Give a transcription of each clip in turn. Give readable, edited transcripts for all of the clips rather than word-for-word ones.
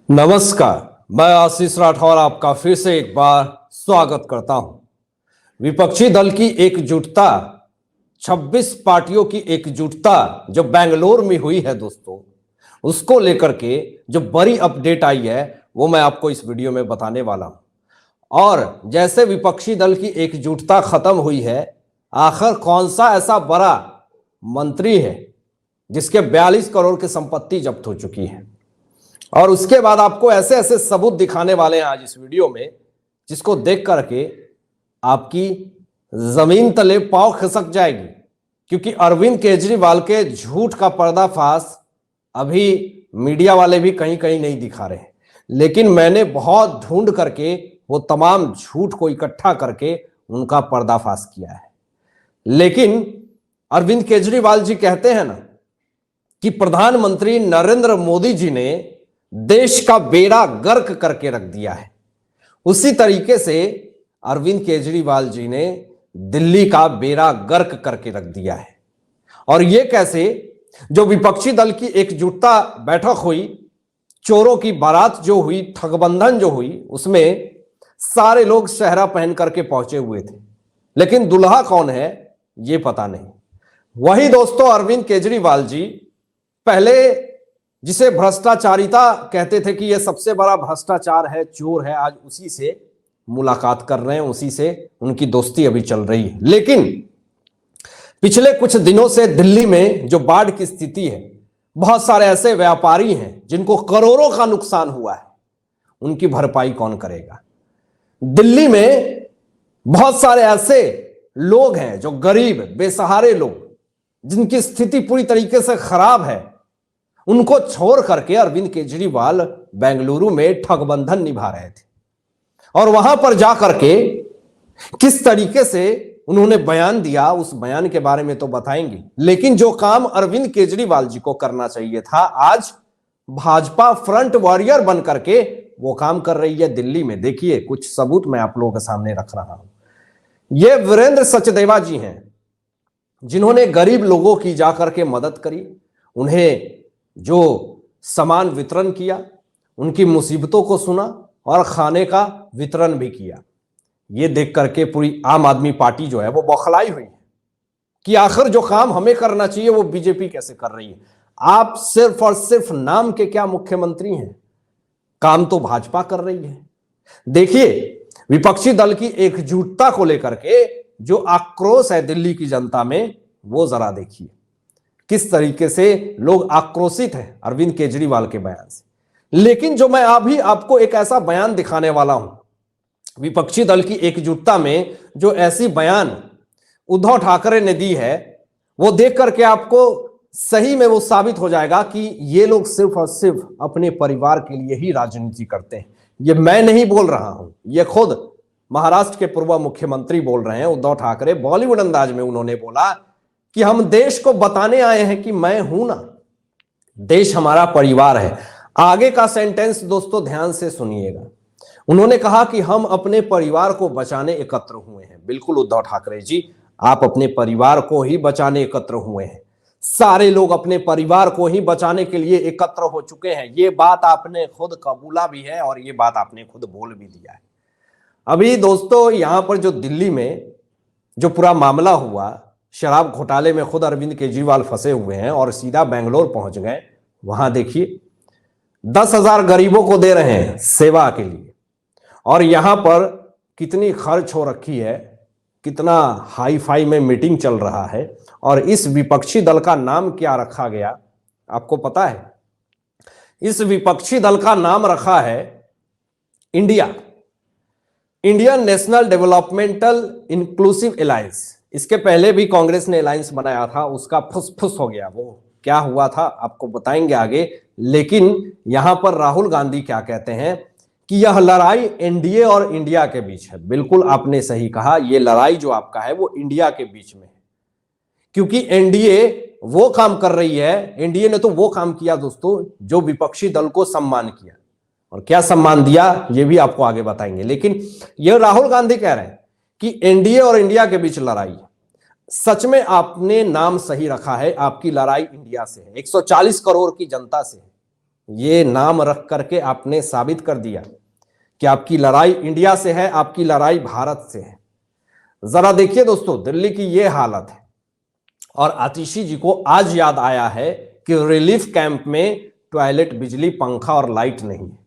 नमस्कार, मैं आशीष राठौर आपका फिर से एक बार स्वागत करता हूं। विपक्षी दल की एकजुटता, 26 पार्टियों की एकजुटता जो बेंगलोर में हुई है दोस्तों, उसको लेकर के जो बड़ी अपडेट आई है वो मैं आपको इस वीडियो में बताने वाला हूं। और जैसे विपक्षी दल की एकजुटता खत्म हुई है, आखिर कौन सा ऐसा बड़ा मंत्री है जिसके 42 करोड़ की संपत्ति जब्त हो चुकी है, और उसके बाद आपको ऐसे ऐसे सबूत दिखाने वाले हैं आज इस वीडियो में, जिसको देख करके आपकी जमीन तले पांव खिसक जाएगी। क्योंकि अरविंद केजरीवाल के झूठ का पर्दाफाश अभी मीडिया वाले भी कहीं कहीं नहीं दिखा रहे हैं, लेकिन मैंने बहुत ढूंढ करके वो तमाम झूठ को इकट्ठा करके उनका पर्दाफाश किया है। लेकिन अरविंद केजरीवाल जी कहते हैं ना कि प्रधानमंत्री नरेंद्र मोदी जी ने देश का बेड़ा गर्क करके रख दिया है, उसी तरीके से अरविंद केजरीवाल जी ने दिल्ली का बेड़ा गर्क करके रख दिया है। और यह कैसे? जो विपक्षी दल की एकजुटता बैठक हुई, चोरों की बारात जो हुई, ठगबंधन जो हुई, उसमें सारे लोग सेहरा पहन करके पहुंचे हुए थे, लेकिन दुल्हा कौन है यह पता नहीं। वही दोस्तों अरविंद केजरीवाल जी पहले जिसे भ्रष्टाचारिता कहते थे कि यह सबसे बड़ा भ्रष्टाचार है, चोर है, आज उसी से मुलाकात कर रहे हैं, उसी से उनकी दोस्ती अभी चल रही है। लेकिन पिछले कुछ दिनों से दिल्ली में जो बाढ़ की स्थिति है, बहुत सारे ऐसे व्यापारी हैं जिनको करोड़ों का नुकसान हुआ है, उनकी भरपाई कौन करेगा? दिल्ली में बहुत सारे ऐसे लोग हैं जो गरीब बेसहारे लोग, जिनकी स्थिति पूरी तरीके से खराब है, उनको छोड़ करके अरविंद केजरीवाल बेंगलुरु में ठगबंधन निभा रहे थे। और वहां पर जाकर के किस तरीके से उन्होंने बयान दिया, उस बयान के बारे में तो बताएंगे। लेकिन जो काम अरविंद केजरीवाल जी को करना चाहिए था, आज भाजपा फ्रंट वॉरियर बन करके वो काम कर रही है दिल्ली में। देखिए, कुछ सबूत मैं आप लोगों के सामने रख रहा हूं। ये वीरेंद्र सचदेवा जी हैं, जिन्होंने गरीब लोगों की जाकर के मदद करी, उन्हें जो सामान वितरण किया, उनकी मुसीबतों को सुना और खाने का वितरण भी किया। ये देख करके पूरी आम आदमी पार्टी जो है वो बौखलाई हुई है कि आखिर जो काम हमें करना चाहिए वो बीजेपी कैसे कर रही है। आप सिर्फ और सिर्फ नाम के क्या मुख्यमंत्री हैं, काम तो भाजपा कर रही है। देखिए, विपक्षी दल की एकजुटता को लेकर के जो आक्रोश है दिल्ली की जनता में, वो जरा देखिए किस तरीके से लोग आक्रोशित हैं अरविंद केजरीवाल के बयान से। लेकिन जो मैं अभी आपको एक ऐसा बयान दिखाने वाला हूं, विपक्षी दल की एकजुटता में जो ऐसी बयान उद्धव ठाकरे ने दी है, वो देख करके आपको सही में वो साबित हो जाएगा कि ये लोग सिर्फ और सिर्फ अपने परिवार के लिए ही राजनीति करते हैं। ये मैं नहीं बोल रहा हूं, ये खुद महाराष्ट्र के पूर्व मुख्यमंत्री बोल रहे हैं, उद्धव ठाकरे। बॉलीवुड अंदाज में उन्होंने बोला कि हम देश को बताने आए हैं कि मैं हूं ना, देश हमारा परिवार है। आगे का सेंटेंस दोस्तों ध्यान से सुनिएगा। उन्होंने कहा कि हम अपने परिवार को बचाने एकत्र हुए हैं। बिल्कुल उद्धव ठाकरे जी, आप अपने परिवार को ही बचाने एकत्र हुए हैं। सारे लोग अपने परिवार को ही बचाने के लिए एकत्र हो चुके हैं। ये बात आपने खुद कबूला भी है और ये बात आपने खुद बोल भी दिया है। अभी दोस्तों यहां पर जो दिल्ली में जो पूरा मामला हुआ, शराब घोटाले में खुद अरविंद केजरीवाल फंसे हुए हैं और सीधा बेंगलोर पहुंच गए। वहां देखिए 10,000 गरीबों को दे रहे हैं सेवा के लिए, और यहां पर कितनी खर्च हो रखी है, कितना हाई फाई में मीटिंग चल रहा है। और इस विपक्षी दल का नाम क्या रखा गया आपको पता है? इस विपक्षी दल का नाम रखा है Indian national developmental inclusive alliance. इसके पहले भी कांग्रेस ने अलायंस बनाया था, उसका फुस हो गया। वो क्या हुआ था आपको बताएंगे आगे। लेकिन यहां पर राहुल गांधी क्या कहते हैं कि यह लड़ाई एनडीए और इंडिया के बीच है। बिल्कुल आपने सही कहा, यह लड़ाई जो आपका है वो इंडिया के बीच में है, क्योंकि एनडीए वो काम कर रही है। एनडीए ने तो वो काम किया दोस्तों जो विपक्षी दल को सम्मान किया, और क्या सम्मान दिया ये भी आपको आगे बताएंगे। लेकिन यह राहुल गांधी कह रहे हैं कि एनडीए और इंडिया के बीच लड़ाई है। सच में आपने नाम सही रखा है, आपकी लड़ाई इंडिया से है, 140 करोड़ की जनता से है। ये नाम रख करके आपने साबित कर दिया कि आपकी लड़ाई इंडिया से है, आपकी लड़ाई भारत से है। जरा देखिए दोस्तों, दिल्ली की ये हालत है और आतिशी जी को आज याद आया है कि रिलीफ कैंप में टॉयलेट, बिजली, पंखा और लाइट नहीं है।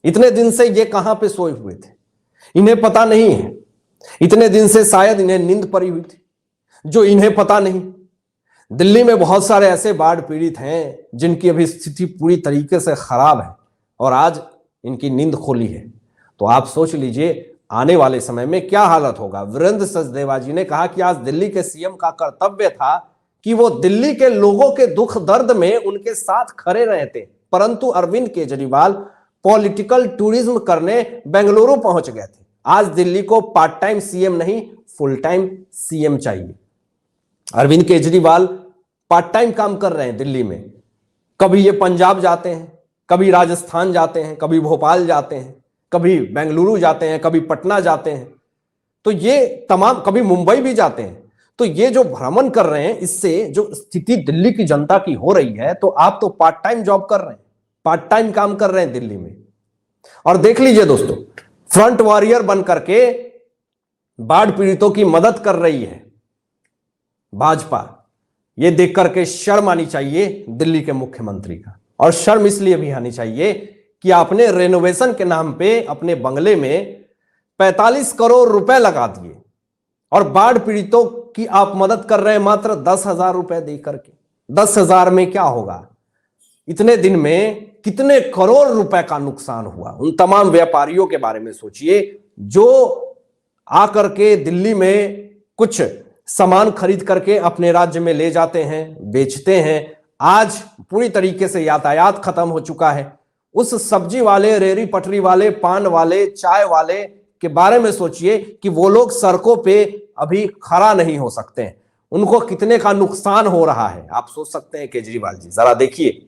इतने दिन से ये कहां पे सोए हुए थे, इन्हें पता नहीं है। इतने दिन से शायद इन्हें नींद पड़ी हुई थी, जो इन्हें पता नहीं। दिल्ली में बहुत सारे ऐसे बाढ़ पीड़ित हैं जिनकी अभी स्थिति पूरी तरीके से खराब है और आज इनकी नींद खोली है। तो आप सोच लीजिए आने वाले समय में क्या हालत होगा। वीरेंद्र सचदेवा जी ने कहा कि आज दिल्ली के सीएम का कर्तव्य था कि वो दिल्ली के लोगों के दुख दर्द में उनके साथ खड़े रहे थे, परंतु अरविंद केजरीवाल पॉलिटिकल टूरिज्म करने बेंगलुरु पहुंच गए थे। आज दिल्ली को पार्ट टाइम सीएम नहीं, फुल टाइम सीएम चाहिए। अरविंद केजरीवाल पार्ट टाइम काम कर रहे हैं दिल्ली में। कभी ये पंजाब जाते हैं, कभी राजस्थान जाते हैं, कभी भोपाल जाते हैं, कभी बेंगलुरु जाते हैं, कभी पटना जाते हैं। तो ये तमाम, कभी मुंबई भी जाते हैं। तो ये जो भ्रमण कर रहे हैं, इससे जो स्थिति दिल्ली की जनता की हो रही है, तो आप तो पार्ट टाइम जॉब कर रहे हैं, पार्ट टाइम काम कर रहे हैं दिल्ली में। और देख लीजिए दोस्तों, फ्रंट वॉरियर बन करके बाढ़ पीड़ितों की मदद कर रही है भाजपा। ये देख करके शर्म आनी चाहिए दिल्ली के मुख्यमंत्री का। और शर्म इसलिए भी आनी चाहिए कि आपने रेनोवेशन के नाम पे अपने बंगले में 45 करोड़ रुपए लगा दिए और बाढ़ पीड़ितों की आप मदद कर रहे हैं मात्र 10,000 रुपए दे करके। 10,000 में क्या होगा? इतने दिन में कितने करोड़ रुपए का नुकसान हुआ। उन तमाम व्यापारियों के बारे में सोचिए जो आकर के दिल्ली में कुछ सामान खरीद करके अपने राज्य में ले जाते हैं, बेचते हैं। आज पूरी तरीके से यातायात खत्म हो चुका है। उस सब्जी वाले, रेहड़ी पटरी वाले, पान वाले, चाय वाले के बारे में सोचिए कि वो लोग सड़कों पे अभी खड़ा नहीं हो सकते हैं। उनको कितने का नुकसान हो रहा है आप सोच सकते हैं। केजरीवाल जी जरा देखिए,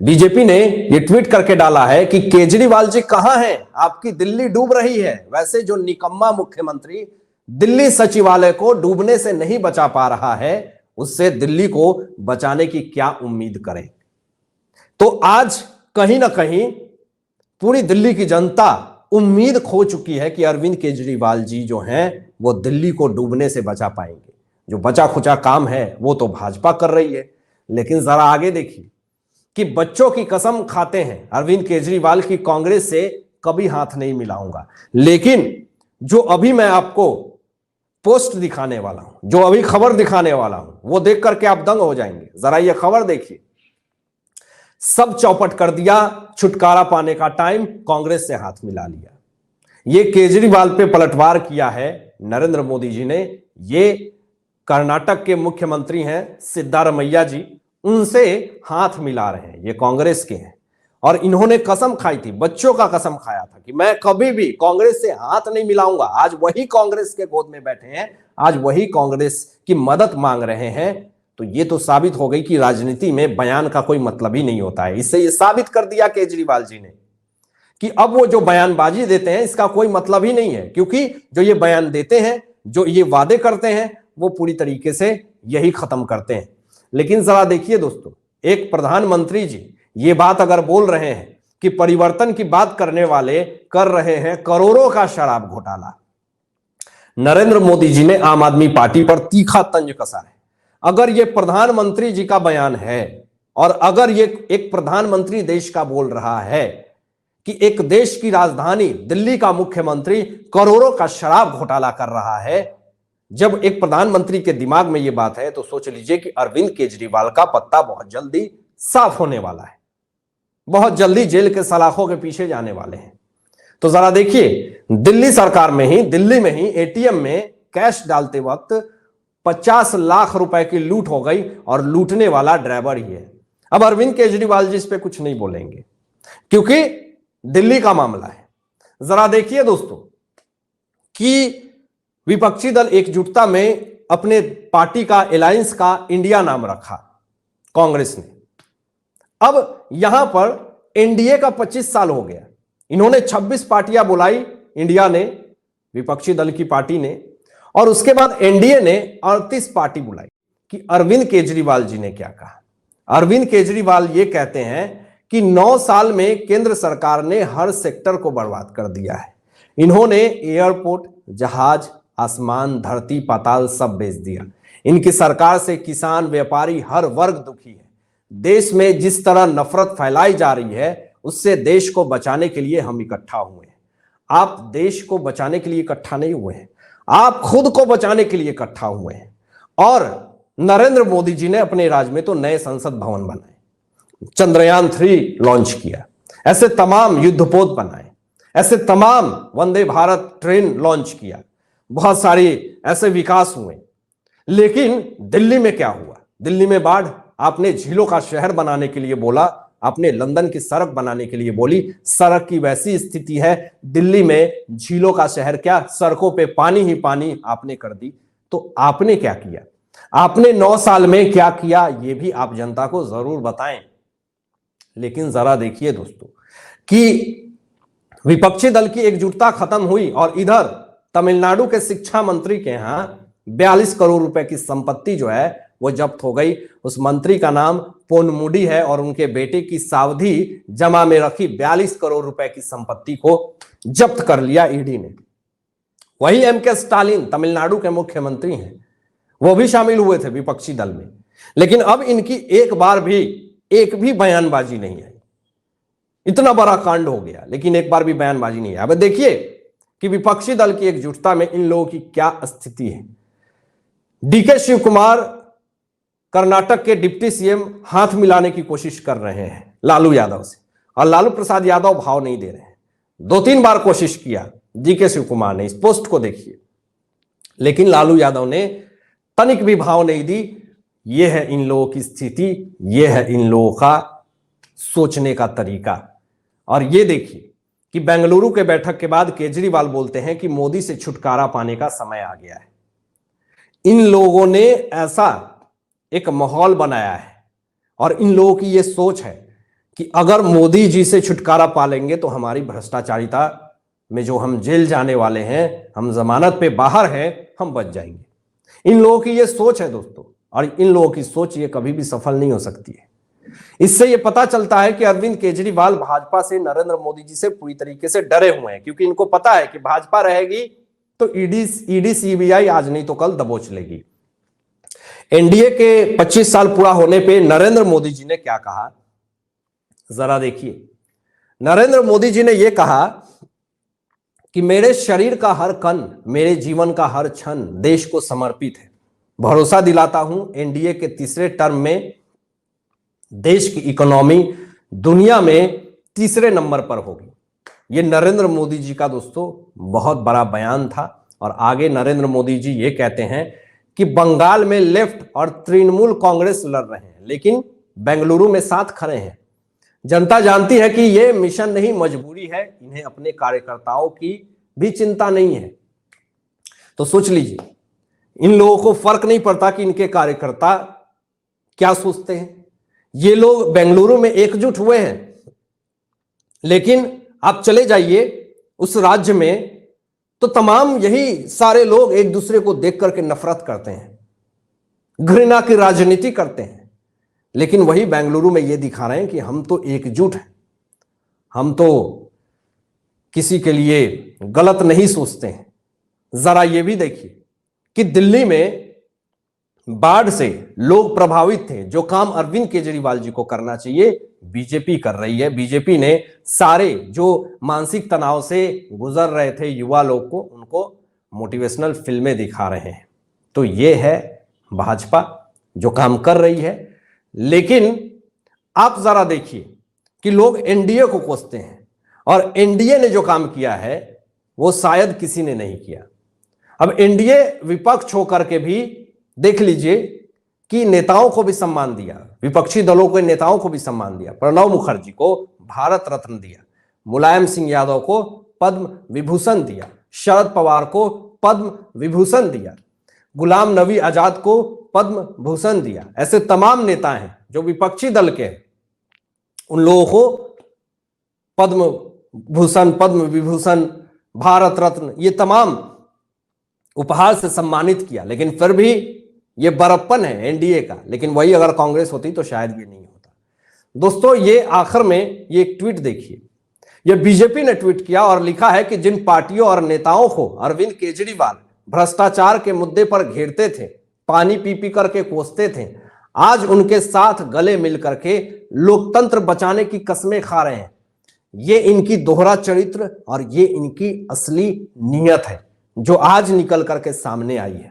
बीजेपी ने ये ट्वीट करके डाला है कि केजरीवाल जी कहां हैं, आपकी दिल्ली डूब रही है। वैसे जो निकम्मा मुख्यमंत्री दिल्ली सचिवालय को डूबने से नहीं बचा पा रहा है, उससे दिल्ली को बचाने की क्या उम्मीद करें। तो आज कहीं ना कहीं पूरी दिल्ली की जनता उम्मीद खो चुकी है कि अरविंद केजरीवाल जी जो हैं वो दिल्ली को डूबने से बचा पाएंगे। जो बचा खुचा काम है वो तो भाजपा कर रही है। लेकिन जरा आगे देखिए कि बच्चों की कसम खाते हैं अरविंद केजरीवाल की कांग्रेस से कभी हाथ नहीं मिलाऊंगा। लेकिन जो अभी मैं आपको पोस्ट दिखाने वाला हूं, जो अभी खबर दिखाने वाला हूं, वो देख करके आप दंग हो जाएंगे। जरा ये खबर देखिए। सब चौपट कर दिया, छुटकारा पाने का टाइम, कांग्रेस से हाथ मिला लिया। ये केजरीवाल पे पलटवार किया है नरेंद्र मोदी जी ने। ये कर्नाटक के मुख्यमंत्री हैं सिद्धारमैया जी, उनसे हाथ मिला रहे हैं। ये कांग्रेस के हैं और इन्होंने कसम खाई थी, बच्चों का कसम खाया था कि मैं कभी भी कांग्रेस से हाथ नहीं मिलाऊंगा। आज वही कांग्रेस के गोद में बैठे हैं, आज वही कांग्रेस की मदद मांग रहे हैं। तो ये तो साबित हो गई कि राजनीति में बयान का कोई मतलब ही नहीं होता है। इससे ये साबित कर दिया केजरीवाल जी ने कि अब वो जो बयानबाजी देते हैं इसका कोई मतलब ही नहीं है, क्योंकि जो ये बयान देते हैं, जो ये वादे करते हैं, वो पूरी तरीके से यही खत्म करते हैं। लेकिन जरा देखिए दोस्तों, एक प्रधानमंत्री जी ये बात अगर बोल रहे हैं कि परिवर्तन की बात करने वाले कर रहे हैं करोड़ों का शराब घोटाला। नरेंद्र मोदी जी ने आम आदमी पार्टी पर तीखा तंज कसा है। अगर ये प्रधानमंत्री जी का बयान है और अगर ये एक प्रधानमंत्री देश का बोल रहा है कि एक देश की राजधानी दिल्ली का मुख्यमंत्री करोड़ों का शराब घोटाला कर रहा है, जब एक प्रधानमंत्री के दिमाग में यह बात है तो सोच लीजिए कि अरविंद केजरीवाल का पत्ता बहुत जल्दी साफ होने वाला है। बहुत जल्दी जेल के सलाखों के पीछे जाने वाले हैं। तो जरा देखिए, दिल्ली सरकार में ही, दिल्ली में ही एटीएम में कैश डालते वक्त 50 लाख रुपए की लूट हो गई और लूटने वाला ड्राइवर ही है। अब अरविंद केजरीवाल जी इस पे कुछ नहीं बोलेंगे क्योंकि दिल्ली का मामला है। जरा देखिए दोस्तों कि विपक्षी दल एकजुटता में अपने पार्टी का, अलायंस का इंडिया नाम रखा कांग्रेस ने। अब यहां पर एनडीए का 25 साल हो गया। इन्होंने 26 पार्टियां बुलाई इंडिया ने, विपक्षी दल की पार्टी ने, और उसके बाद एनडीए ने 38 पार्टी बुलाई। कि अरविंद केजरीवाल जी ने क्या कहा? अरविंद केजरीवाल ये कहते हैं कि 9 साल में केंद्र सरकार ने हर सेक्टर को बर्बाद कर दिया है। इन्होंने एयरपोर्ट, जहाज, आसमान, धरती, पाताल सब बेच दिया। इनकी सरकार से किसान, व्यापारी, हर वर्ग दुखी है। देश में जिस तरह नफरत फैलाई जा रही है, उससे देश को बचाने के लिए हम इकट्ठा हुए हैं। आप देश को बचाने के लिए इकट्ठा नहीं हुए हैं, आप खुद को बचाने के लिए इकट्ठा हुए हैं। और नरेंद्र मोदी जी ने अपने राज्य में तो नए संसद भवन बनाए, चंद्रयान 3 लॉन्च किया, ऐसे तमाम युद्धपोत बनाए, ऐसे तमाम वंदे भारत ट्रेन लॉन्च किया, बहुत सारी ऐसे विकास हुए। लेकिन दिल्ली में क्या हुआ? दिल्ली में बाढ़। आपने झीलों का शहर बनाने के लिए बोला, आपने लंदन की सड़क बनाने के लिए बोली, सड़क की वैसी स्थिति है दिल्ली में, झीलों का शहर क्या, सड़कों पे पानी ही पानी आपने कर दी। तो आपने क्या किया? आपने 9 साल में क्या किया, ये भी आप जनता को जरूर बताएं। लेकिन जरा देखिए दोस्तों कि विपक्षी दल की एकजुटता खत्म हुई और इधर तमिलनाडु के शिक्षा मंत्री के यहां 42 करोड़ रुपए की संपत्ति जो है वो जब्त हो गई। उस मंत्री का नाम पोनमुडी है और उनके बेटे की सावधि जमा में रखी 42 करोड़ रुपए की संपत्ति को जब्त कर लिया ईडी ने। वही एमके स्टालिन तमिलनाडु के मुख्यमंत्री हैं, वो भी शामिल हुए थे विपक्षी दल में। लेकिन अब इनकी एक भी बयानबाजी नहीं आई। इतना बड़ा कांड हो गया लेकिन एक बार भी बयानबाजी नहीं है। अब देखिए कि विपक्षी दल की एकजुटता में इन लोगों की क्या स्थिति है। डीके शिव कुमार कर्नाटक के डिप्टी सीएम हाथ मिलाने की कोशिश कर रहे हैं लालू यादव से, और लालू प्रसाद यादव भाव नहीं दे रहे हैं। 2-3 बार कोशिश किया डीके शिव कुमार ने, इस पोस्ट को देखिए, लेकिन लालू यादव ने तनिक भी भाव नहीं दी। यह है इन लोगों की स्थिति, यह है इन लोगों का सोचने का तरीका। और ये देखिए कि बेंगलुरु के बैठक के बाद केजरीवाल बोलते हैं कि मोदी से छुटकारा पाने का समय आ गया है। इन लोगों ने ऐसा एक माहौल बनाया है और इन लोगों की यह सोच है कि अगर मोदी जी से छुटकारा पा लेंगे तो हमारी भ्रष्टाचारिता में जो हम जेल जाने वाले हैं, हम जमानत पे बाहर हैं, हम बच जाएंगे। इन लोगों की यह सोच है दोस्तों, और इन लोगों की सोच ये कभी भी सफल नहीं हो सकती है। इससे यह पता चलता है कि अरविंद केजरीवाल भाजपा से, नरेंद्र मोदी जी से पूरी तरीके से डरे हुए हैं, क्योंकि इनको पता है कि भाजपा रहेगी तो ईडी सीबीआई आज नहीं तो कल दबोच लेगी। एनडीए के 25 साल पूरा होने पे नरेंद्र मोदी जी ने क्या कहा, जरा देखिए। नरेंद्र मोदी जी ने यह कहा कि मेरे शरीर का हर कण, मेरे जीवन का हर क्षण देश को समर्पित है। भरोसा दिलाता हूं एनडीए के तीसरे टर्म में देश की इकोनॉमी दुनिया में तीसरे नंबर पर होगी। यह नरेंद्र मोदी जी का दोस्तों बहुत बड़ा बयान था। और आगे नरेंद्र मोदी जी ये कहते हैं कि बंगाल में लेफ्ट और तृणमूल कांग्रेस लड़ रहे हैं, लेकिन बेंगलुरु में साथ खड़े हैं। जनता जानती है कि यह मिशन नहीं, मजबूरी है। इन्हें अपने कार्यकर्ताओं की भी चिंता नहीं है। तो सोच लीजिए, इन लोगों को फर्क नहीं पड़ता कि इनके कार्यकर्ता क्या सोचते हैं। ये लोग बेंगलुरु में एकजुट हुए हैं, लेकिन आप चले जाइए उस राज्य में तो तमाम यही सारे लोग एक दूसरे को देख करके नफरत करते हैं, घृणा की राजनीति करते हैं। लेकिन वही बेंगलुरु में ये दिखा रहे हैं कि हम तो एकजुट हैं, हम तो किसी के लिए गलत नहीं सोचते हैं। जरा ये भी देखिए कि दिल्ली में बाढ़ से लोग प्रभावित थे। जो काम अरविंद केजरीवाल जी को करना चाहिए बीजेपी कर रही है। बीजेपी ने सारे जो मानसिक तनाव से गुजर रहे थे युवा लोग को, उनको मोटिवेशनल फिल्में दिखा रहे हैं। तो ये है भाजपा जो काम कर रही है। लेकिन आप जरा देखिए कि लोग एनडीए को कोसते हैं, और एनडीए ने जो काम किया है वो शायद किसी ने नहीं किया। अब एनडीए विपक्ष होकर के भी देख लीजिए कि नेताओं को भी सम्मान दिया, विपक्षी दलों के नेताओं को भी सम्मान दिया। प्रणब मुखर्जी को भारत रत्न दिया, मुलायम सिंह यादव को पद्म विभूषण दिया, शरद पवार को पद्म विभूषण दिया, गुलाम नबी आजाद को पद्म भूषण दिया। ऐसे तमाम नेता हैं जो विपक्षी दल के हैं, उन लोगों को पद्म भूषण, पद्म विभूषण, भारत रत्न, ये तमाम उपहार से सम्मानित किया। लेकिन फिर भी ये बड़प्पन है एनडीए का। लेकिन वही अगर कांग्रेस होती तो शायद ये नहीं होता। दोस्तों ये आखिर में ये एक ट्वीट देखिए, ये बीजेपी ने ट्वीट किया और लिखा है कि जिन पार्टियों और नेताओं को अरविंद केजरीवाल भ्रष्टाचार के मुद्दे पर घेरते थे, पानी पी पी करके कोसते थे, आज उनके साथ गले मिल करके लोकतंत्र बचाने की कसमें खा रहे हैं। ये इनकी दोहरा चरित्र और ये इनकी असली नीयत है जो आज निकल करके सामने आई है।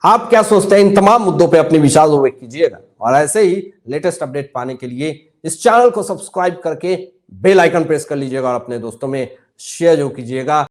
आप क्या सोचते हैं? इन तमाम मुद्दों पे अपने विचार व्यक्त कीजिएगा और ऐसे ही लेटेस्ट अपडेट पाने के लिए इस चैनल को सब्सक्राइब करके बेल आइकन प्रेस कर लीजिएगा और अपने दोस्तों में शेयर जो कीजिएगा।